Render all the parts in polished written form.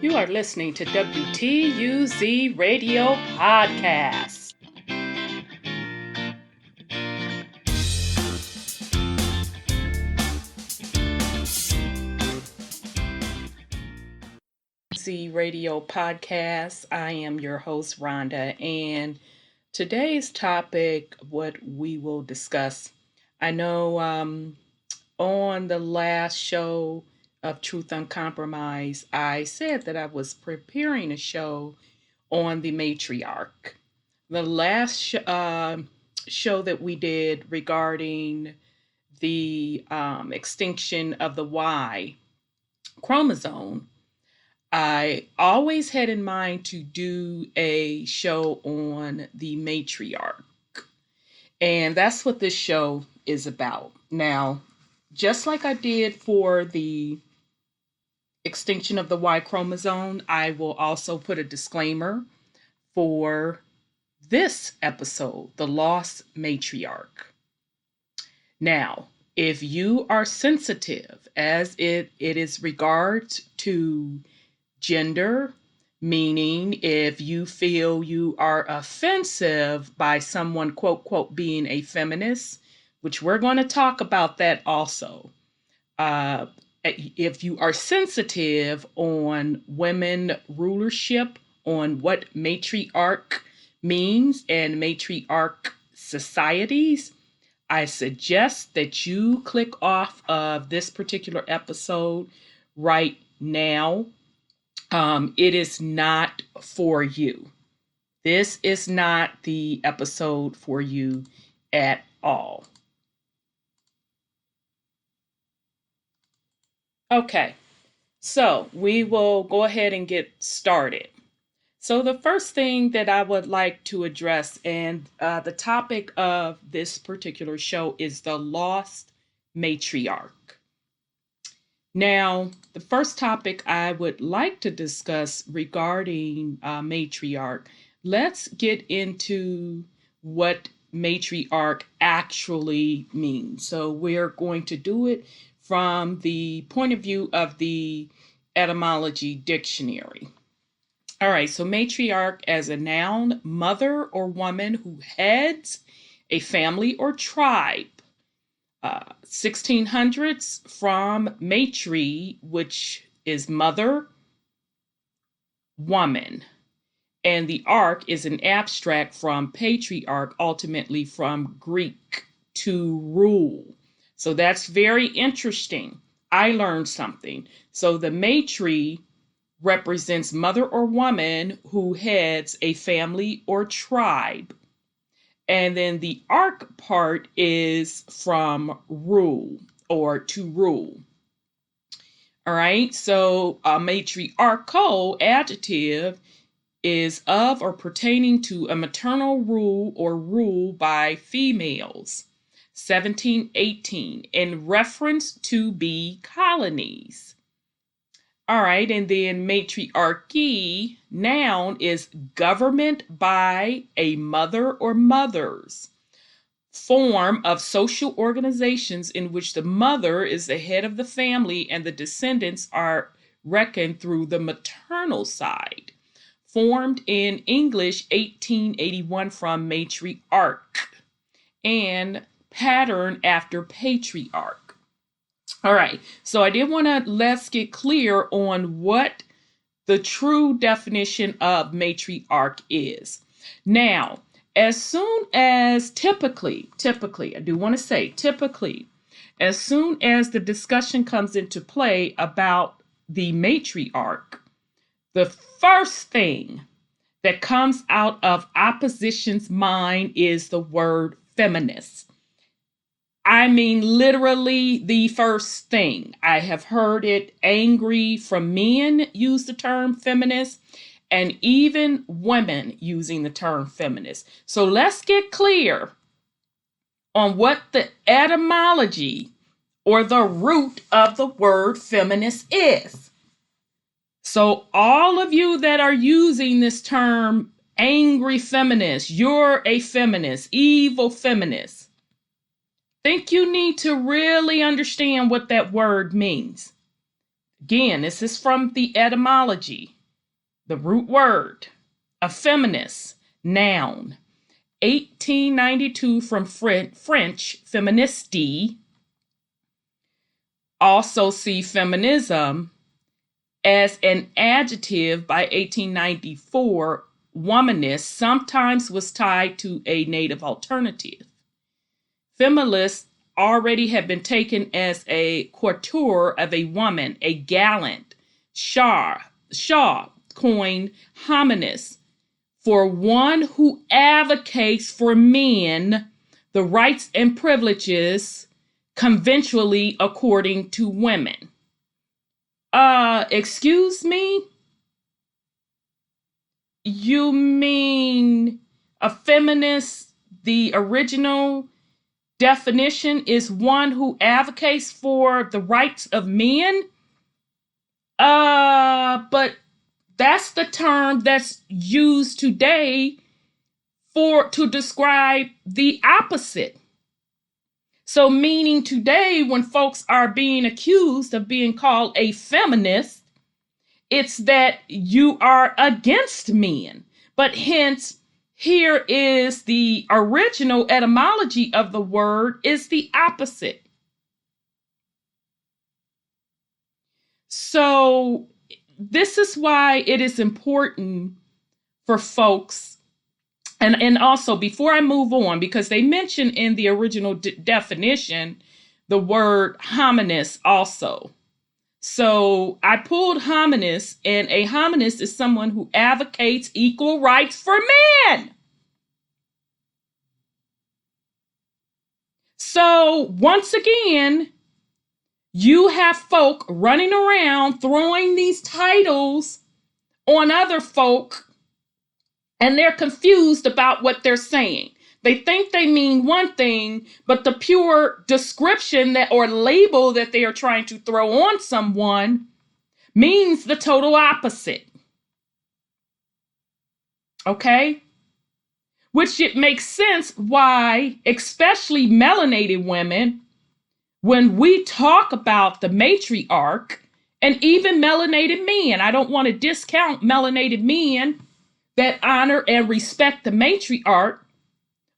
You are listening to WTUZ Radio Podcast. Z Radio Podcast. I am your host, Rhonda, and today's topic, what we will discuss. I know on the last show of Truth Uncompromised, I said that I was preparing a show on the matriarch. The last show that we did regarding the extinction of the Y chromosome, I always had in mind to do a show on the matriarch. And that's what this show is about. Now, just like I did for the extinction of the Y chromosome, I will also put a disclaimer for this episode, the Lost Matriarch. Now, if you are sensitive as it is regards to gender, meaning if you feel you are offensive by someone, quote, quote, being a feminist, which we're going to talk about that also. If you are sensitive on women rulership, on what matriarch means and matriarch societies, I suggest that you click off of this particular episode right now. It is not for you. This is not the episode for you at all. Okay, so we will go ahead and get started. So the first thing that I would like to address, and the topic of this particular show, is the Lost Matriarch. Now, the first topic I would like to discuss regarding matriarch, let's get into what matriarch actually means. So we're going to do it from the point of view of the etymology dictionary. All right, so matriarch as a noun, mother or woman who heads a family or tribe. 1600s from matri, which is mother, woman. And the arch is an abstract from patriarch, ultimately from Greek, to rule. So that's very interesting. I learned something. So the matri represents mother or woman who heads a family or tribe. And then the arch part is from rule or to rule. All right, so a matriarchal adjective is of or pertaining to a maternal rule or rule by females. 1718, in reference to bee colonies. All right, and then matriarchy, noun, is government by a mother or mothers, form of social organizations in which the mother is the head of the family and the descendants are reckoned through the maternal side. Formed in English 1881 from matriarch and patterned after patriarch. All right, so I did want to let's get clear on what the true definition of matriarch is. Now, as soon as typically, I do want to say typically, as soon as the discussion comes into play about the matriarch, the first thing that comes out of opposition's mind is the word feminist. I mean, literally the first thing. I have heard it angry from men use the term feminist and even women using the term feminist. So let's get clear on what the etymology or the root of the word feminist is. So all of you that are using this term, angry feminist, you're a feminist, evil feminist, think you need to really understand what that word means. Again, this is from the etymology, the root word, a feminist, noun. 1892 from French, feministi. Also see feminism as an adjective by 1894. Womanist sometimes was tied to a native alternative. Feminist already had been taken as a courtier of a woman, a gallant. Shaw coined hominist for one who advocates for men the rights and privileges conventionally according to women. Excuse me? You mean a feminist, the original definition is one who advocates for the rights of men? But that's the term that's used today to describe the opposite. So meaning today when folks are being accused of being called a feminist, it's that you are against men. But hence, here is the original etymology of the word is the opposite. So this is why it is important for folks, and also before I move on, because they mention in the original definition the word hominist also. So I pulled hominist, and a hominist is someone who advocates equal rights for men. So once again, you have folk running around throwing these titles on other folk, and they're confused about what they're saying. They think they mean one thing, but the pure description that or label that they are trying to throw on someone means the total opposite. Okay? Which it makes sense why, especially melanated women, when we talk about the matriarch, and even melanated men, I don't want to discount melanated men that honor and respect the matriarch,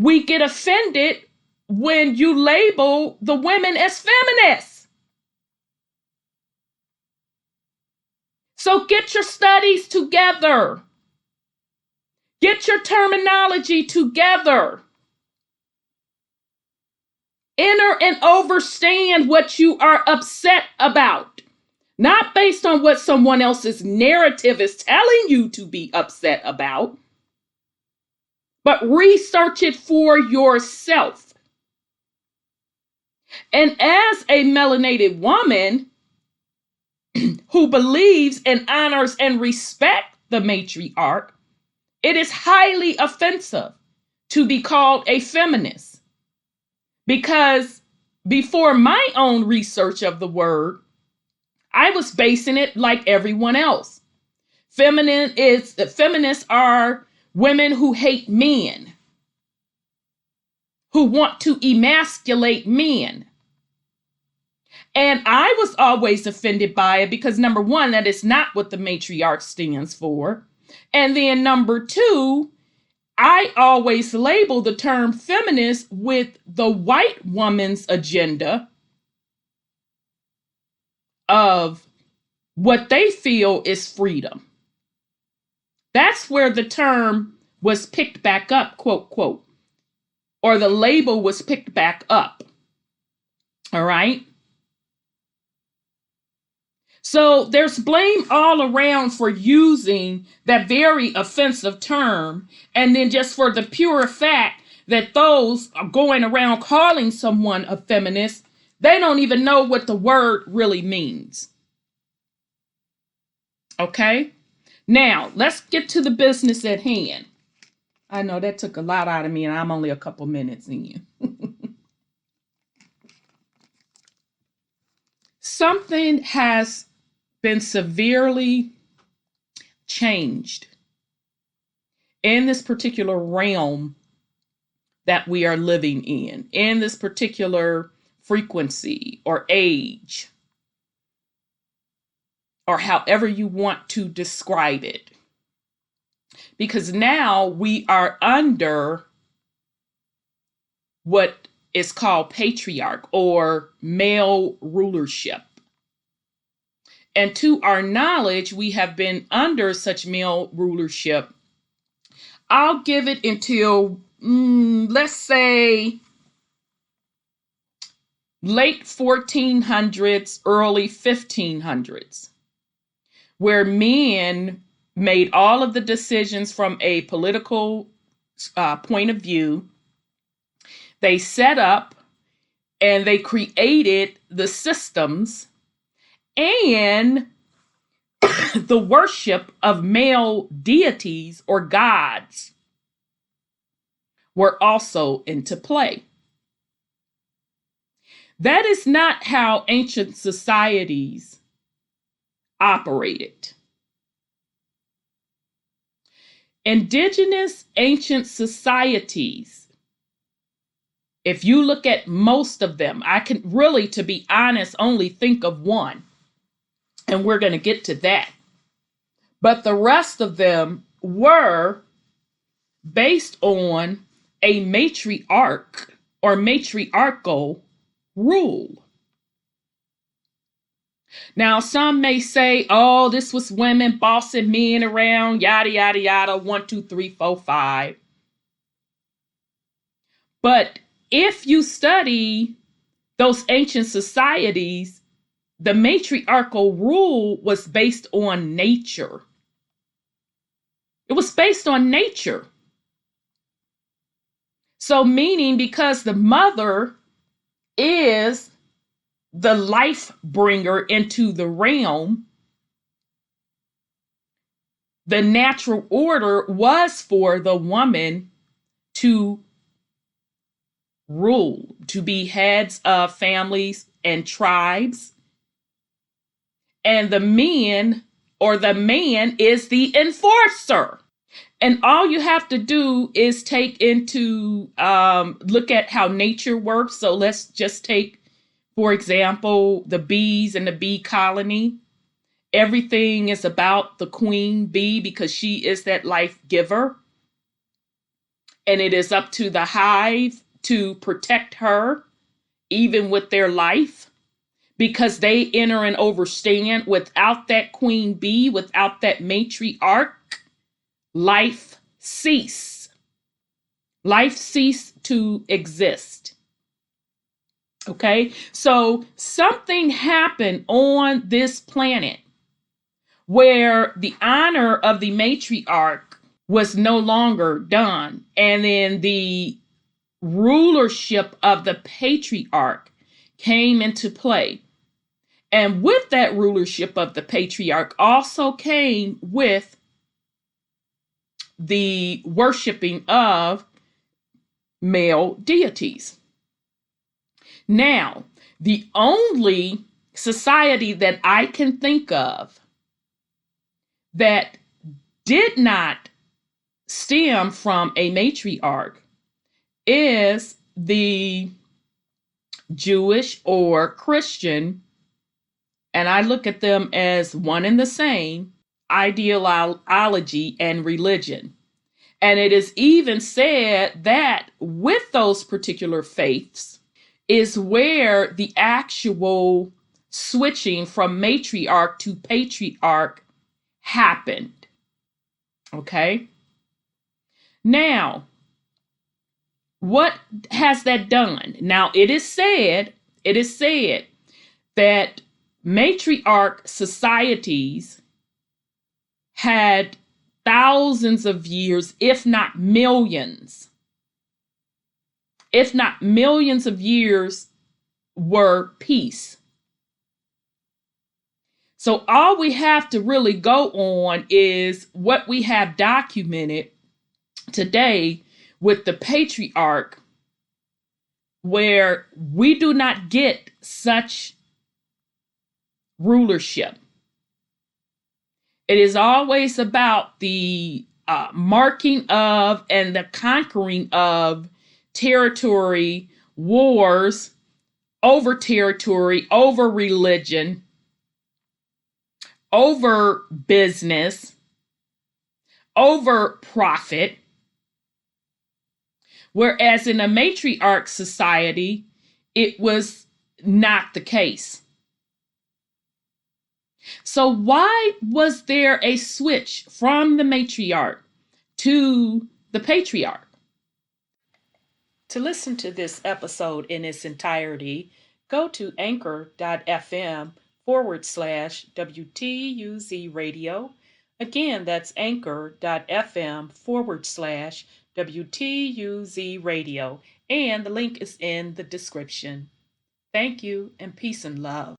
we get offended when you label the women as feminists. So get your studies together. Get your terminology together. Enter and understand what you are upset about. Not based on what someone else's narrative is telling you to be upset about, but research it for yourself. And as a melanated woman who believes and honors and respects the matriarch, it is highly offensive to be called a feminist. Because before my own research of the word, I was basing it like everyone else. Feminists are women who hate men, who want to emasculate men. And I was always offended by it because number one, that is not what the matriarch stands for. And then number two, I always label the term feminist with the white woman's agenda of what they feel is freedom. That's where the term was picked back up, quote, quote, or the label was picked back up. All right. So there's blame all around for using that very offensive term. And then just for the pure fact that those are going around calling someone a feminist, they don't even know what the word really means. Okay? Now, let's get to the business at hand. I know that took a lot out of me, and I'm only a couple minutes in. Something has been severely changed in this particular realm that we are living in this particular frequency or age. or however you want to describe it. Because now we are under what is called patriarch or male rulership. And to our knowledge, we have been under such male rulership. I'll give it until, let's say, late 1400s, early 1500s, where men made all of the decisions from a political point of view. They set up and they created the systems and the worship of male deities or gods were also into play. That is not how ancient societies operated. Indigenous ancient societies, if you look at most of them, I can really, to be honest, only think of one. And we're going to get to that. But the rest of them were based on a matriarch or matriarchal rule. Now, some may say, oh, this was women bossing men around, yada, yada, yada, 1, 2, 3, 4, 5. But if you study those ancient societies, the matriarchal rule was based on nature. It was based on nature. So meaning because the mother is the life bringer into the realm, the natural order was for the woman to rule, to be heads of families and tribes. And the men or the man is the enforcer. And all you have to do is take into, look at how nature works. So let's just take, for example, the bees and the bee colony. Everything is about the queen bee because she is that life giver. And it is up to the hive to protect her, even with their life, because they enter and overstand. Without that queen bee, without that matriarch, life cease. Life cease to exist. Okay, so something happened on this planet where the honor of the matriarch was no longer done, and then the rulership of the patriarch came into play. And with that rulership of the patriarch also came with the worshiping of male deities. Now, the only society that I can think of that did not stem from a matriarch is the Jewish or Christian, and I look at them as one and the same, ideology and religion. And it is even said that with those particular faiths is where the actual switching from matriarch to patriarch happened. Okay? Now, what has that done? Now, it is said that matriarch societies had thousands of years, if not millions of years, were peace. So all we have to really go on is what we have documented today with the patriarch, where we do not get such rulership. It is always about the marking of and the conquering of territory, wars over territory, over religion, over business, over profit. Whereas in a matriarch society, it was not the case. So why was there a switch from the matriarch to the patriarch? To listen to this episode in its entirety, go to anchor.fm/WTUZ radio. Again, that's anchor.fm/WTUZ radio. And the link is in the description. Thank you, and peace and love.